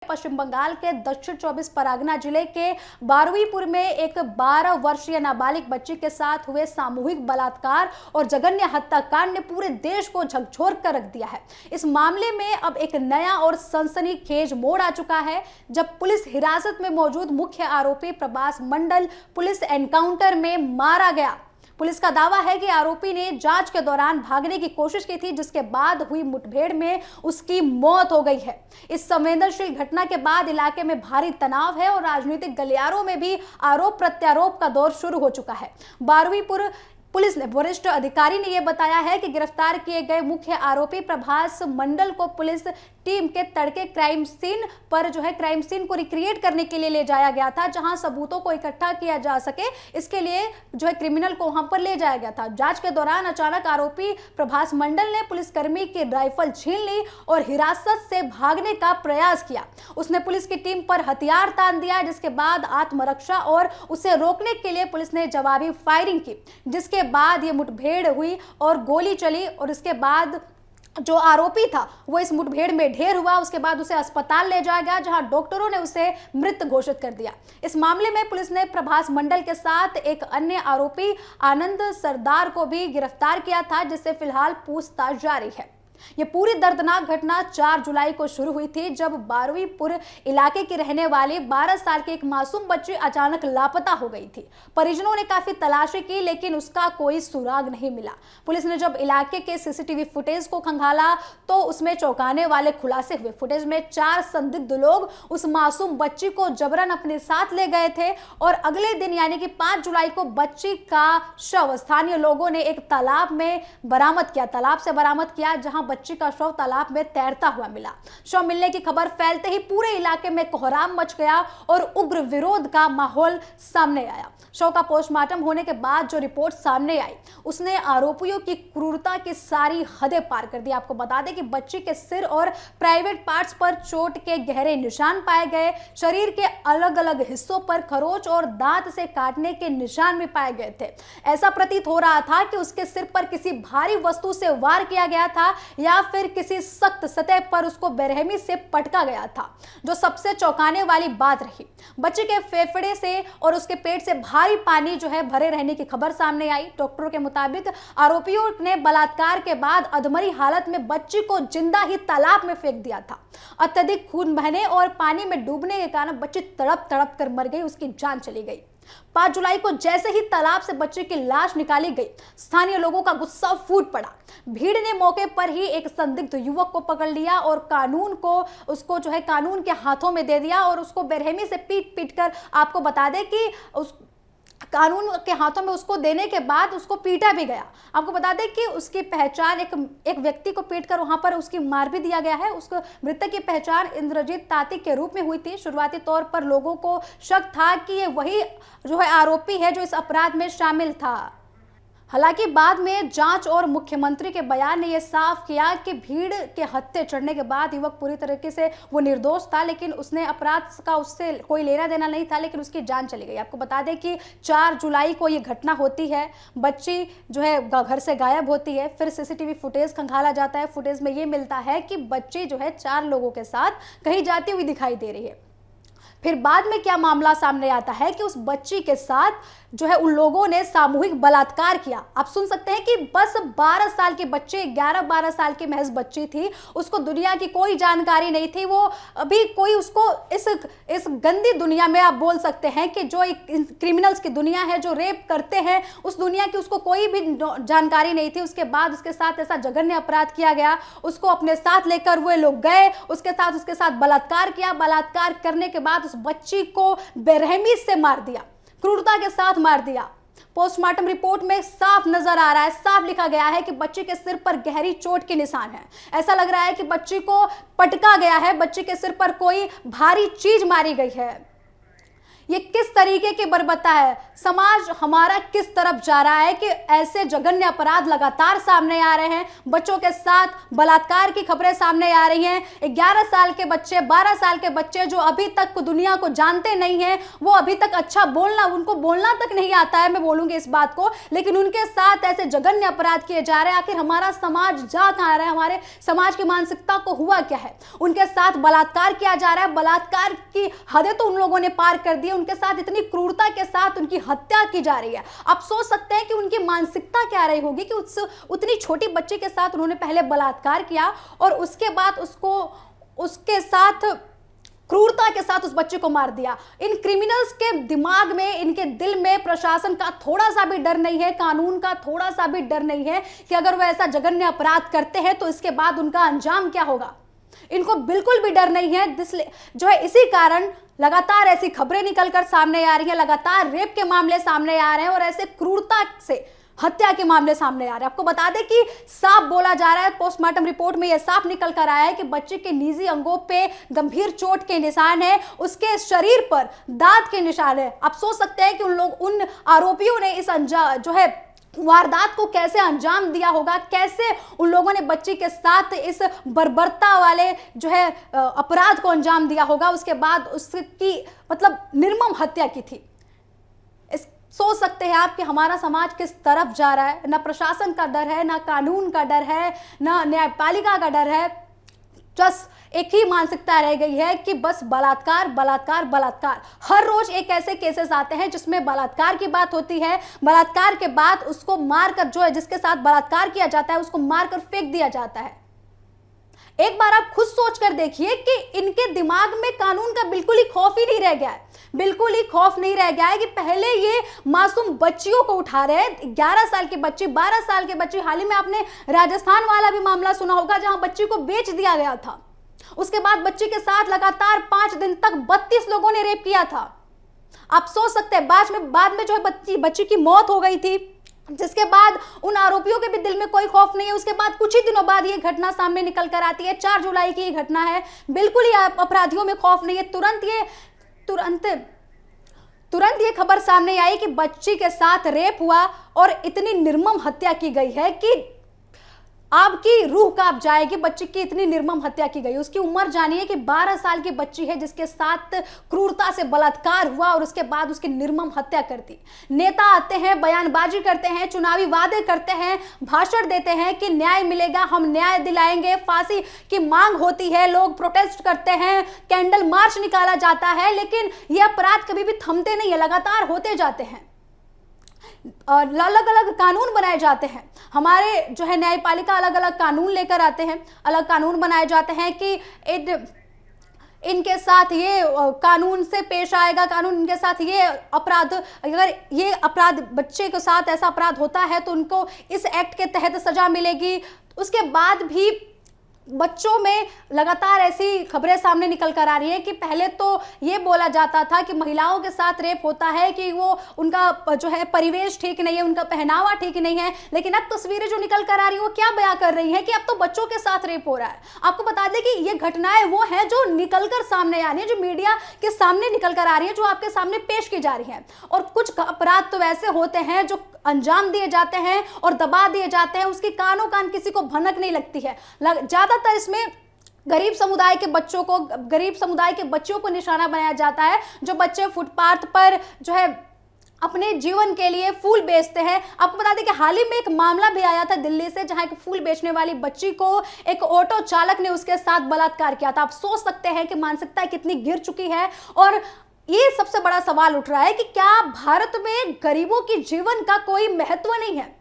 पश्चिम बंगाल के दक्षिण 24 परगना जिले के बारुईपुर में एक 12 वर्षीय नाबालिग बच्ची के साथ हुए सामूहिक बलात्कार और जघन्य हत्याकांड ने पूरे देश को झकझोर कर रख दिया है। इस मामले में अब एक नया और सनसनीखेज मोड़ आ चुका है, जब पुलिस हिरासत में मौजूद मुख्य आरोपी प्रभास मंडल पुलिस एनकाउंटर में मारा गया। पुलिस का दावा है कि आरोपी ने जांच के दौरान भागने की कोशिश की थी, जिसके बाद हुई मुठभेड़ में उसकी मौत हो गई है। इस संवेदनशील घटना के बाद इलाके में भारी तनाव है और राजनीतिक गलियारों में भी आरोप प्रत्यारोप का दौर शुरू हो चुका है। बारुईपुर पुलिस ने वरिष्ठ अधिकारी ने यह बताया है कि गिरफ्तार किए गए मुख्य आरोपी प्रभास मंडल को पुलिस टीम के तड़के क्राइम सीन को रिक्रिएट करने के लिए ले जाया गया था, जहां सबूतों को इकट्ठा किया जा सके। इसके लिए क्रिमिनल को वहां पर ले जाया गया था। जांच के दौरान अचानक आरोपी प्रभास मंडल ने पुलिसकर्मी की राइफल छीन ली और हिरासत से भागने का प्रयास किया। उसने पुलिस की टीम पर हथियार तान दिया, जिसके बाद आत्मरक्षा और उसे रोकने के लिए पुलिस ने जवाबी फायरिंग की, जिसके बाद ये मुठभेड़ हुई और गोली चली। और इसके बाद जो आरोपी था वो इस मुठभेड़ में ढेर हुआ। उसके बाद उसे अस्पताल ले जाया गया, जहां डॉक्टरों ने उसे मृत घोषित कर दिया। इस मामले में पुलिस ने प्रभास मंडल के साथ एक अन्य आरोपी आनंद सरदार को भी गिरफ्तार किया था, जिससे फिलहाल पूछताछ जारी है। यह पूरी दर्दनाक घटना 4 जुलाई को शुरू हुई थी, जब बारुईपुर इलाके की रहने वाली 12 साल की एक मासूम बच्ची अचानक लापता हो गई थी। परिजनों ने काफी तलाशी की, लेकिन उसका कोई सुराग नहीं मिला। पुलिस ने जब इलाके के सीसीटीवी फुटेज को खंगाला तो उसमें चौंकाने वाले खुलासे हुए। फुटेज में 4 संदिग्ध लोग उस मासूम बच्ची को जबरन अपने साथ ले गए थे और अगले दिन यानी कि 5 जुलाई को बच्ची का शव स्थानीय लोगों ने एक तालाब में बरामद किया, जहां बच्ची का शव तालाब में तैरता हुआ मिला। शव मिलने की खबर फैलते ही पूरे इलाके में कोहराम मच गया और उग्र विरोध का माहौल सामने आया। शव का पोस्टमार्टम होने के बाद जो रिपोर्ट सामने आई, उसने आरोपियों की क्रूरता की सारी हदें पार कर दी। आपको बता दें कि बच्ची के सिर और प्राइवेट पार्ट्स पर चोट के गहरे निशान पाए गए। शरीर के अलग अलग हिस्सों पर खरोच और दांत से काटने के निशान भी पाए गए थे। ऐसा प्रतीत हो रहा था कि उसके सिर पर किसी भारी वस्तु से वार किया गया था या फिर किसी सख्त सतह पर उसको बेरहमी से पटका गया था। जो सबसे चौंकाने वाली बात रही, बच्चे के फेफड़े से और उसके पेट से भारी पानी भरे रहने की खबर सामने आई। डॉक्टरों के मुताबिक आरोपियों ने बलात्कार के बाद अधमरी हालत में बच्ची को जिंदा ही तालाब में फेंक दिया था। अत्यधिक खून बहने और पानी में डूबने के कारण बच्ची तड़प तड़प कर मर गई, उसकी जान चली गई। 5 जुलाई को जैसे ही तालाब से बच्चे की लाश निकाली गई, स्थानीय लोगों का गुस्सा फूट पड़ा। भीड़ ने मौके पर ही एक संदिग्ध युवक को पकड़ लिया और कानून के हाथों में दे दिया और उसको बेरहमी से पीट कर, आपको बता दें कि उस कानून के हाथों में उसको देने के बाद उसको पीटा भी गया। आपको बता दें कि उसकी पहचान एक व्यक्ति को पीटकर वहां पर उसकी मार भी दिया गया है। उसको मृतक की पहचान इंद्रजीत ताती के रूप में हुई थी। शुरुआती तौर पर लोगों को शक था कि ये वही आरोपी है जो इस अपराध में शामिल था। हालांकि बाद में जांच और मुख्यमंत्री के बयान ने यह साफ किया कि भीड़ के हत्थे चढ़ने के बाद युवक पूरी तरीके से वो निर्दोष था, लेकिन उसने अपराध का उससे कोई लेना देना नहीं था, लेकिन उसकी जान चली गई। आपको बता दें कि 4 जुलाई को ये घटना होती है। बच्ची घर से गायब होती है। फिर सीसीटीवी फुटेज खंगाला जाता है। फुटेज में ये मिलता है कि बच्ची 4 लोगों के साथ कहीं जाती हुई दिखाई दे रही है। फिर बाद में क्या मामला सामने आता है कि उस बच्ची के साथ उन लोगों ने सामूहिक बलात्कार किया। आप सुन सकते हैं कि बस 12 साल की बच्ची, 11-12 साल की महज बच्ची थी। उसको दुनिया की कोई जानकारी नहीं थी। वो अभी कोई उसको इस गंदी दुनिया में, आप बोल सकते हैं कि जो एक क्रिमिनल्स की दुनिया है, जो रेप करते हैं, उस दुनिया की उसको कोई भी जानकारी नहीं थी। उसके बाद उसके साथ ऐसा जघन्य अपराध किया गया। उसको अपने साथ लेकर वो लोग गए, उसके साथ बलात्कार किया। बलात्कार करने के बाद उस बच्ची को बेरहमी से मार दिया, क्रूरता के साथ मार दिया। पोस्टमार्टम रिपोर्ट में साफ नजर आ रहा है, साफ लिखा गया है कि बच्ची के सिर पर गहरी चोट के निशान है। ऐसा लग रहा है कि बच्ची को पटका गया है, बच्ची के सिर पर कोई भारी चीज मारी गई है। ये किस तरीके की बर्बरता है। समाज हमारा किस तरफ जा रहा है कि ऐसे जघन्य अपराध लगातार सामने आ रहे हैं। बच्चों के साथ बलात्कार की खबरें सामने आ रही हैं। 11 साल के बच्चे, 12 साल के बच्चे जो अभी तक दुनिया को जानते नहीं हैं, वो अभी तक अच्छा उनको बोलना तक नहीं आता है, मैं बोलूंगी इस बात को, लेकिन उनके साथ ऐसे जघन्य अपराध किए जा रहे हैं। आखिर हमारा समाज जा कहां रहा है? हमारे समाज की मानसिकता को हुआ क्या है? उनके साथ बलात्कार किया जा रहा है। बलात्कार की हदें तो उन लोगों ने पार कर दी। उनके साथ इतनी क्रूरता के साथ उनकी हत्या की जा रही है। आप सोच सकते हैं कि उनकी मानसिकता क्या रही होगी कि उतनी छोटी बच्ची के साथ उन्होंने पहले बलात्कार किया और उसके बाद उसके साथ क्रूरता के साथ उस बच्चे को मार दिया। इन क्रिमिनल्स के दिमाग में, इनके दिल में प्रशासन का थोड़ा सा भी डर नहीं है, कानून का थोड़ा सा भी डर नहीं है कि अगर वो ऐसा जघन्य अपराध करते हैं तो इसके बाद उनका अंजाम क्या होगा। इनको बिल्कुल भी डर नहीं है। जो है इसी कारण लगातार ऐसी खबरें निकलकर सामने आ रही हैं, लगातार रेप के मामले सामने आ रहे हैं और ऐसे क्रूरता से हत्या के मामले सामने आ रहे हैं। आपको बता दें कि साफ बोला जा रहा है, पोस्टमार्टम रिपोर्ट में यह साफ निकल कर आया है कि बच्चे के निजी अंगों पे गंभीर चोट के निशान है, उसके शरीर पर दांत के निशान है। आप सोच सकते हैं कि उन आरोपियों ने इस जो है वारदात को कैसे अंजाम दिया होगा, कैसे उन लोगों ने बच्ची के साथ इस बर्बरता वाले जो है अपराध को अंजाम दिया होगा। उसके बाद उसकी मतलब निर्मम हत्या की थी। सोच सकते हैं आप कि हमारा समाज किस तरफ जा रहा है। ना प्रशासन का डर है, ना कानून का डर है, ना न्यायपालिका का डर है। बस एक ही मानसिकता रह गई है कि बस बलात्कार बलात्कार बलात्कार। हर रोज एक ऐसे केसेस आते हैं जिसमें बलात्कार की बात होती है। बलात्कार के बाद उसको मारकर, जो है जिसके साथ बलात्कार किया जाता है उसको मारकर फेंक दिया जाता है। एक बार आप खुद सोच कर देखिए कि इनके दिमाग में कानून का बिल्कुल ही खौफ ही नहीं रह गया है। बिल्कुल ही खौफ नहीं रह गया है कि पहले ये मासूम बच्चियों को उठा रहे हैं। 11 साल की बच्ची, 12 साल की बच्ची। हाल ही में आपने राजस्थान वाला भी मामला सुना होगा जहां बच्ची को बेच दिया गया था। उसके बाद बच्ची के साथ लगातार 5 दिन तक 32 लोगों ने रेप किया था। आप सोच सकते हैं बाद में जो है बच्ची की मौत हो गई थी, जिसके बाद उन आरोपियों के भी दिल में कोई खौफ नहीं है। उसके बाद कुछ ही दिनों बाद ये घटना सामने निकल कर आती है। 4 जुलाई की ये घटना है। बिल्कुल ही अपराधियों में खौफ नहीं है। तुरंत ये खबर सामने आई कि बच्ची के साथ रेप हुआ और इतनी निर्मम हत्या की गई है कि आपकी रूह कांप जाएगी। बच्ची की इतनी निर्मम हत्या की गई। उसकी उम्र जानिए कि 12 साल की बच्ची है जिसके साथ क्रूरता से बलात्कार हुआ और उसके बाद उसकी निर्मम हत्या कर दी। नेता आते हैं, बयानबाजी करते हैं, चुनावी वादे करते हैं, भाषण देते हैं कि न्याय मिलेगा, हम न्याय दिलाएंगे, फांसी की मांग होती है, लोग प्रोटेस्ट करते हैं, कैंडल मार्च निकाला जाता है, लेकिन ये अपराध कभी भी थमते नहीं है, लगातार होते जाते हैं। अलग अलग कानून बनाए जाते हैं। हमारे जो है न्यायपालिका अलग अलग कानून लेकर आते हैं, अलग कानून बनाए जाते हैं कि इनके साथ ये कानून से पेश आएगा, कानून इनके साथ ये अपराध, अगर ये अपराध बच्चे के साथ ऐसा अपराध होता है तो उनको इस एक्ट के तहत सजा मिलेगी। उसके बाद भी बच्चों में लगातार ऐसी खबरें सामने निकल कर आ रही है कि पहले तो ये बोला जाता था कि महिलाओं के साथ रेप होता है कि वो उनका जो है परिवेश ठीक नहीं है, उनका पहनावा ठीक नहीं है, लेकिन अब तस्वीरें जो निकल कर आ रही है वो क्या बयां कर रही है कि अब तो बच्चों के साथ रेप हो रहा है। आपको बता दें कि ये घटनाएं वो हैं जो निकल कर सामने आ रही है, जो मीडिया के सामने निकल कर आ रही है, जो आपके सामने पेश की जा रही है। और कुछ अपराध तो वैसे होते हैं जो अंजाम दिए जाते हैं और दबा दिए जाते हैं, उसकी कानों कान किसी को भनक नहीं लगती है। ज्यादातर इसमें गरीब समुदाय के बच्चों को निशाना बनाया जाता है, जो बच्चे फुटपाथ पर जो है अपने जीवन के लिए फूल बेचते हैं। आपको बता दें कि हाल ही में एक मामला भी आया था दिल्ली से, जहां एक फूल बेचने वाली बच्ची को एक ऑटो चालक ने उसके साथ बलात्कार किया था। आप सोच सकते हैं कि मानसिकता कितनी गिर चुकी है। और ये सबसे बड़ा सवाल उठ रहा है कि क्या भारत में गरीबों की जीवन का कोई महत्व नहीं है?